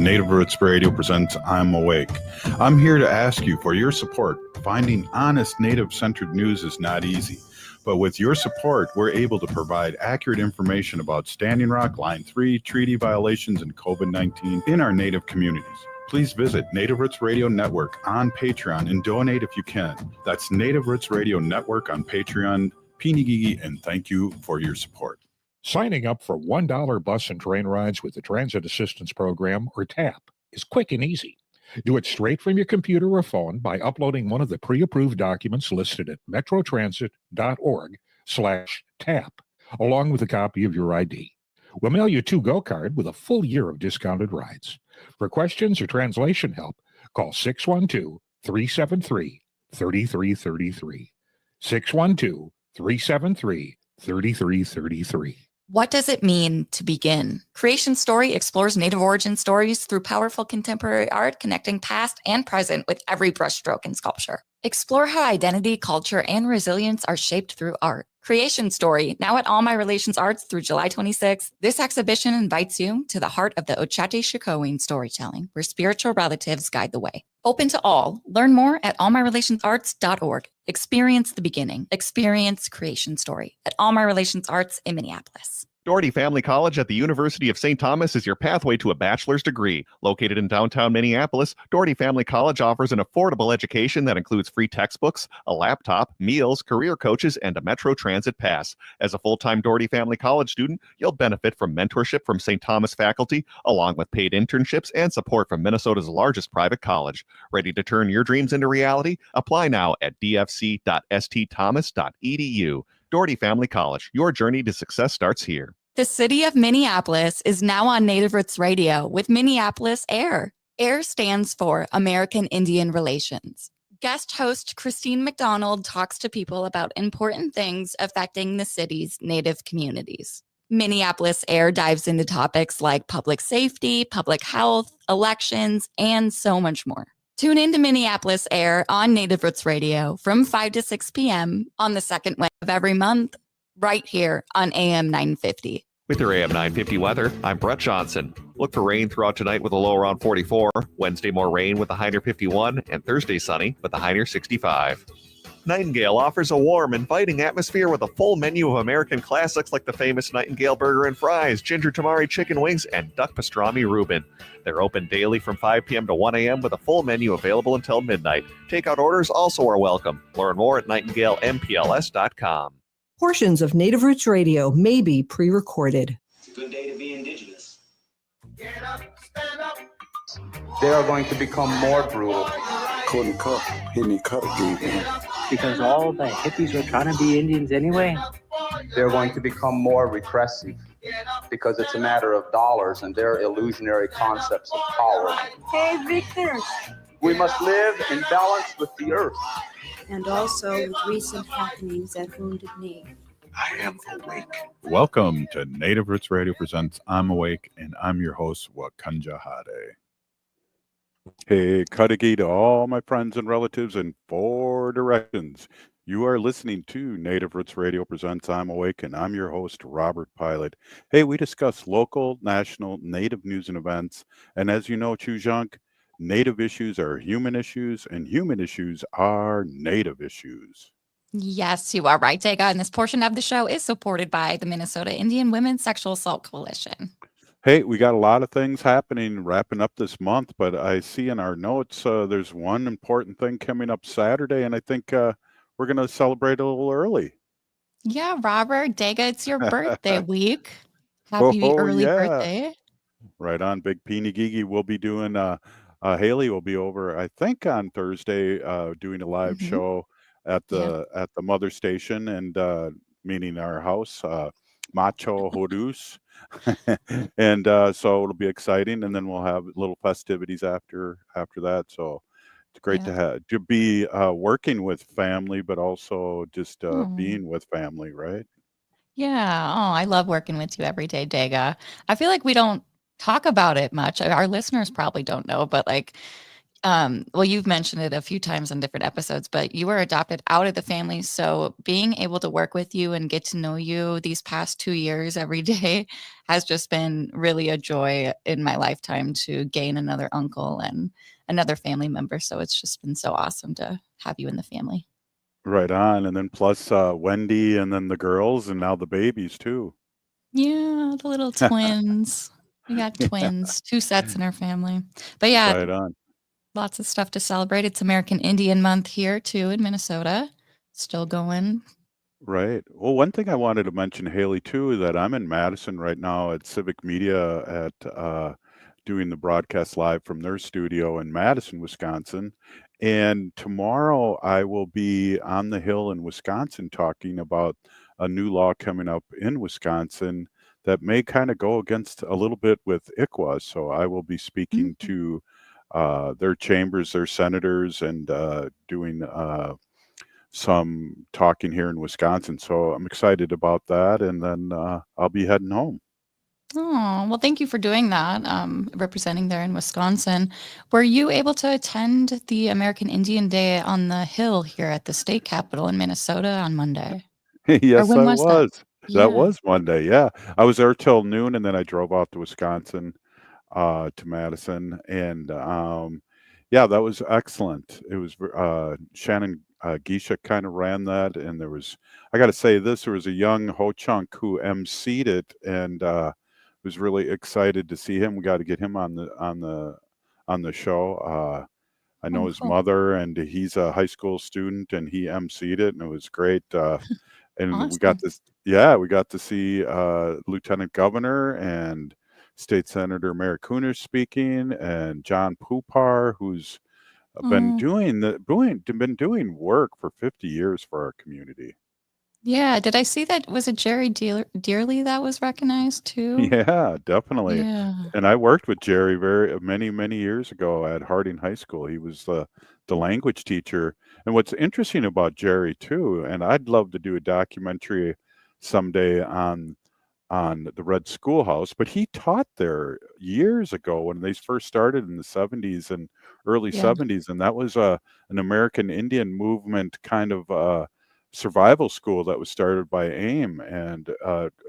Native Roots Radio presents I'm Awake. I'm here to ask you for your support. Finding honest Native-centered news is not easy, but with your support, we're able to provide accurate information about Standing Rock, Line 3, treaty violations, and COVID-19 in our Native communities. Please visit Native Roots Radio Network on Patreon and donate if you can. That's Native Roots Radio Network on Patreon. Pinigigi, and thank you for your support. Signing up for $1 bus and train rides with the Transit Assistance Program, or TAP, is quick and easy. Do it straight from your computer or phone by uploading one of the pre-approved documents listed at metrotransit.org/TAP, along with a copy of your ID. We'll mail you a to-go card with a full year of discounted rides. For questions or translation help, call 612-373-3333. 612-373-3333. What does it mean to begin? Creation Story explores Native origin stories through powerful contemporary art, connecting past and present with every brushstroke in sculpture. Explore how identity, culture, and resilience are shaped through art. Creation Story, now at All My Relations Arts through July 26th. This exhibition invites you to the heart of the Ochate-Shikowin storytelling, where spiritual relatives guide the way. Open to all. Learn more at allmyrelationsarts.org. Experience the beginning. Experience Creation Story at All My Relations Arts in Minneapolis. Doherty Family College at the University of St. Thomas is your pathway to a bachelor's degree. Located in downtown Minneapolis, Doherty Family College offers an affordable education that includes free textbooks, a laptop, meals, career coaches, and a Metro Transit pass. As a full-time Doherty Family College student, you'll benefit from mentorship from St. Thomas faculty, along with paid internships and support from Minnesota's largest private college. Ready to turn your dreams into reality? Apply now at dfc.stthomas.edu. Doherty Family College, your journey to success starts here. The city of Minneapolis is now on Native Roots Radio with Minneapolis AIR. AIR stands for American Indian Relations. Guest host Christine McDonald talks to people about important things affecting the city's Native communities. Minneapolis AIR dives into topics like public safety, public health, elections, and so much more. Tune in to Minneapolis AIR on Native Roots Radio from 5 to 6 p.m. on the second Wednesday of every month, right here on AM 950. With your AM 950 weather, I'm Brett Johnson. Look for rain throughout tonight with a low around 44. Wednesday, more rain with a high near 51. And Thursday, sunny with a high near 65. Nightingale offers a warm, inviting atmosphere with a full menu of American classics like the famous Nightingale Burger and Fries, Ginger Tamari Chicken Wings, and Duck Pastrami Reuben. They're open daily from 5 p.m. to 1 a.m. with a full menu available until midnight. Takeout orders also are welcome. Learn more at nightingalempls.com. Portions of Native Roots Radio may be pre-recorded. It's a good day to be indigenous. Get up, stand up. They are going to become more brutal. Couldn't cut, hit me cut again. Because all the hippies were trying to be Indians anyway. They're going to become more repressive because it's a matter of dollars and their illusionary concepts of power. Hey, Victor. We must live in balance with the earth. And also with recent happenings at Wounded Knee. I am awake. Welcome to Native Roots Radio presents I'm Awake, and I'm your host, Wakanja Hade. Hey, Kadagi to all my friends and relatives in 4 directions. You are listening to Native Roots Radio presents I'm Awake, and I'm your host, Robert Pilot. Hey, we discuss local, national, Native news and events. And as you know, Chujunk, Native issues are human issues, and human issues are Native issues. Yes, you are right, Dega. And this portion of the show is supported by the Minnesota Indian Women's Sexual Assault Coalition. Hey, we got a lot of things happening wrapping up this month, but I see in our notes there's one important thing coming up Saturday, and I think we're going to celebrate a little early. Yeah, Robert, Dega, it's your birthday week. Happy early birthday. Right on. Big Peeny Gigi will be doing, Haley will be over, I think, on Thursday doing a live show at the mother station, and meaning our house, Macho Horus. And so it'll be exciting, and then we'll have little festivities after that. So it's great to be working with family, but also just being with family, right? Yeah. Oh, I love working with you every day, Dega. I feel like we don't talk about it much. Our listeners probably don't know, but like Well, you've mentioned it a few times in different episodes, but you were adopted out of the family. So being able to work with you and get to know you these past 2 years every day has just been really a joy in my lifetime to gain another uncle and another family member. So it's just been so awesome to have you in the family. Right on. And then plus Wendy and then the girls and now the babies too. Yeah, the little twins. We got Yeah, twins, 2 sets in our family. But yeah, right on. lots of stuff to celebrate. It's American Indian Month here too in Minnesota. Still going. Right. Well, one thing I wanted to mention, Haley, too, is that I'm in Madison right now at Civic Media at doing the broadcast live from their studio in Madison, Wisconsin. And tomorrow I will be on the Hill in Wisconsin talking about a new law coming up in Wisconsin that may kind of go against a little bit with ICWA. So I will be speaking to their chambers, their senators, and doing some talking here in Wisconsin. So I'm excited about that. And then I'll be heading home. Oh, well, thank you for doing that, representing there in Wisconsin. Were you able to attend the American Indian Day on the Hill here at the state capitol in Minnesota on Monday? Or Yes, when I was that? was. That Yeah. was Monday. Yeah. I was there till noon and then I drove out to Wisconsin to Madison. And yeah, that was excellent. It was Shannon Geisha kind of ran that. And there was, I got to say this, there was a young Ho Chunk who emceed it and was really excited to see him. We got to get him on the show. I know Oh, his cool. mother, and he's a high school student, and he emceed it, and it was great. And we got Awesome. this, yeah, we got to see Lieutenant Governor and State Senator Mary Cooner speaking, and John Poupar, who's been Oh, been doing work for 50 years for our community. yeah. Did I see that? Was it Jerry Dearly that was recognized too? Yeah, definitely. Yeah. And I worked with Jerry very many years ago at Harding High School. He was the language teacher. And what's interesting about Jerry too, and I'd love to do a documentary someday on the Red Schoolhouse, but he taught there years ago when they first started in the 70s and early Yeah. 70s, and that was an American Indian movement kind of survival school that was started by AIM and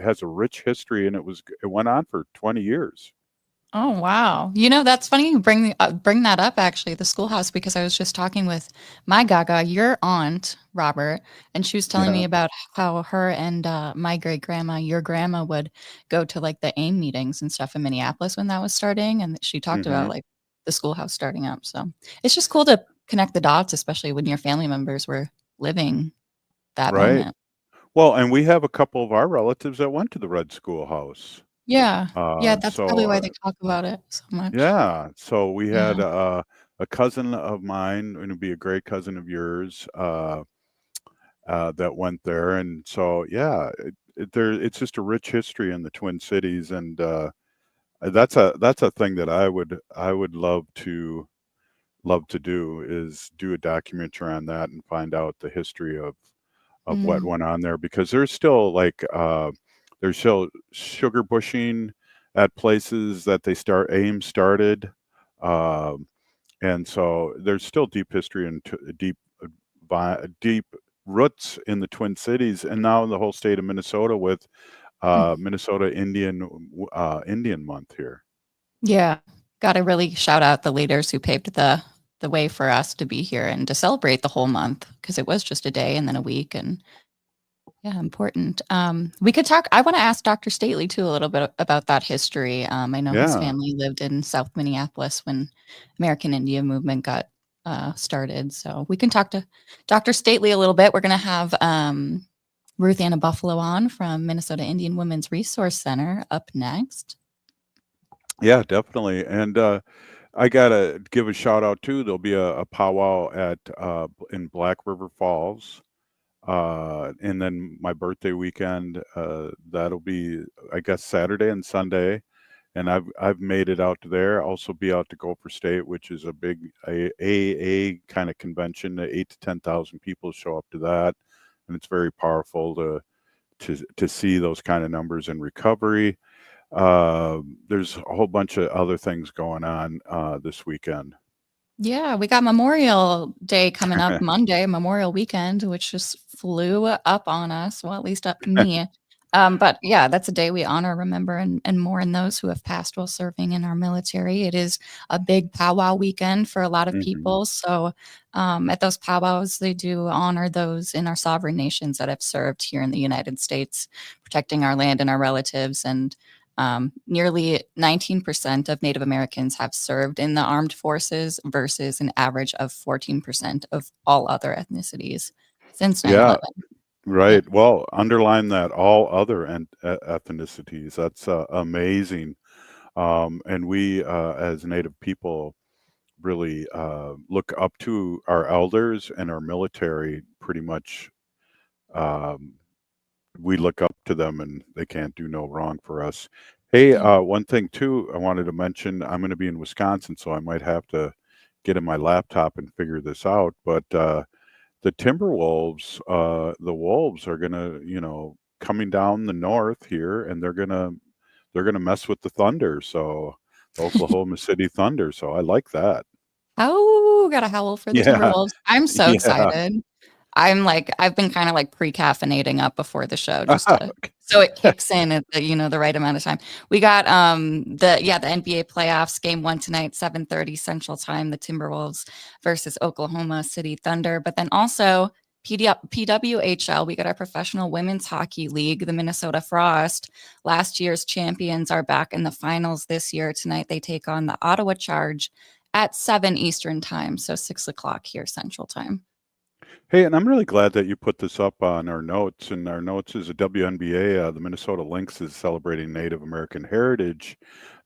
has a rich history, and it went on for 20 years. Oh, wow. That's funny you bring that up actually, the schoolhouse, because I was just talking with my Gaga, your aunt, Robert, and she was telling me Yeah. about how her and my great grandma, your grandma, would go to like the AIM meetings and stuff in Minneapolis when that was starting. And she talked about Hmm. like the schoolhouse starting up. So it's just cool to connect the dots, especially when your family members were living that Right. moment. Well, and we have a couple of our relatives that went to the Red Schoolhouse. Yeah. Yeah. That's probably So why they talk about it so much. yeah, so we Yeah. had a cousin of mine, and it'd be a great cousin of yours, that went there, and so yeah, it's just a rich history in the Twin Cities, and that's a thing that I would love to do is do a documentary on that and find out the history of what Mm. went on there because there's still sugar bushing at places that AIM started. Um, and so there's still deep history and deep roots in the Twin Cities and now in the whole state of Minnesota with Minnesota Indian Month here. Yeah. Gotta really shout out the leaders who paved the way for us to be here and to celebrate the whole month because it was just a day and then a week and yeah, important. We could talk. I want to ask Dr. Stately too a little bit about that history. I know his Yeah. family lived in South Minneapolis when American Indian movement got started. So we can talk to Dr. Stately a little bit. We're going to have Ruth Anna Buffalo on from Minnesota Indian Women's Resource Center up next. Yeah, definitely. And I gotta give a shout out too. There'll be a powwow in Black River Falls. And then my birthday weekend, that'll be, I guess, Saturday and Sunday. And I've made it out to there. Also be out to Gopher State, which is a big AA kind of convention. 8 to 10,000 people show up to that, and it's very powerful to see those kind of numbers in recovery. There's a whole bunch of other things going on this weekend. Yeah, we got Memorial Day coming up Monday, Memorial Weekend, which just flew up on us. Well, at least up to me. But yeah, that's a day we honor, remember, and mourn those who have passed while serving in our military. It is a big powwow weekend for a lot of people. So at those powwows, they do honor those in our sovereign nations that have served here in the United States, protecting our land and our relatives. And nearly 19% of Native Americans have served in the armed forces versus an average of 14% of all other ethnicities since 9/11. Yeah, right. Well, underline that all other ethnicities. That's amazing. And we, as Native people, really look up to our elders and our military pretty much. Um, we look up to them and they can't do no wrong for us. Hey, one thing too, I wanted to mention, I'm going to be in Wisconsin, so I might have to get in my laptop and figure this out. But the Timberwolves, the Wolves are going to, coming down the north here, and they're gonna mess with the Thunder. So the Oklahoma City Thunder. So I like that. Oh, gotta howl for the Yeah, Timberwolves. I'm so yeah. excited. I've been kind of like pre-caffeinating up before the show just to so it kicks in at the right amount of time. We got the NBA playoffs, game 1 tonight, 7:30 Central Time, the Timberwolves versus Oklahoma City Thunder. But then also PWHL, we got our professional women's hockey league, the Minnesota Frost. Last year's champions are back in the finals this year. Tonight they take on the Ottawa Charge at 7 Eastern Time, so 6 o'clock here Central Time. Hey, and I'm really glad that you put this up on our notes. And our notes is a WNBA. The Minnesota Lynx is celebrating Native American Heritage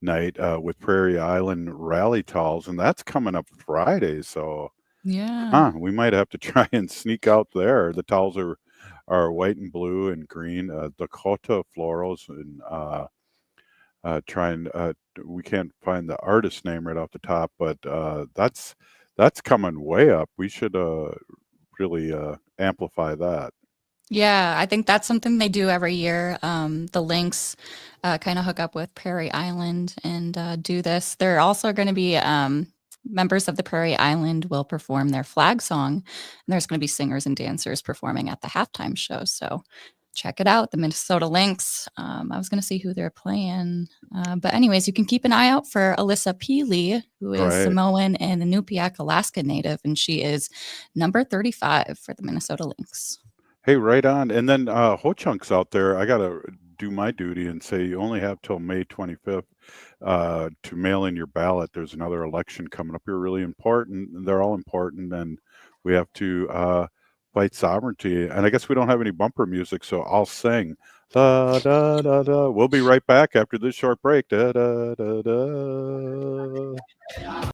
Night with Prairie Island Rally Talls, and that's coming up Friday. So, Yeah. we might have to try and sneak out there. The towels are white and blue and green, Dakota florals, and we can't find the artist name right off the top, but that's coming way up. We should really amplify that. Yeah, I think that's something they do every year. The Lynx kind of hook up with Prairie Island and do this. They're also going to be members of the Prairie Island will perform their flag song. And there's going to be singers and dancers performing at the halftime show. So check it out, the Minnesota Lynx. I was going to see who they're playing. But anyways, you can keep an eye out for Alyssa Peely, who is Right. Samoan and Inupiaq Alaska native, and she is number 35 for the Minnesota Lynx. Hey, right on. And then Ho-Chunk's out there. I got to do my duty and say you only have till May 25th to mail in your ballot. There's another election coming up here, really important. They're all important, and we have to fight sovereignty. And I guess we don't have any bumper music, so I'll sing. Da, da, da, da. We'll be right back after this short break. Da, da, da, da.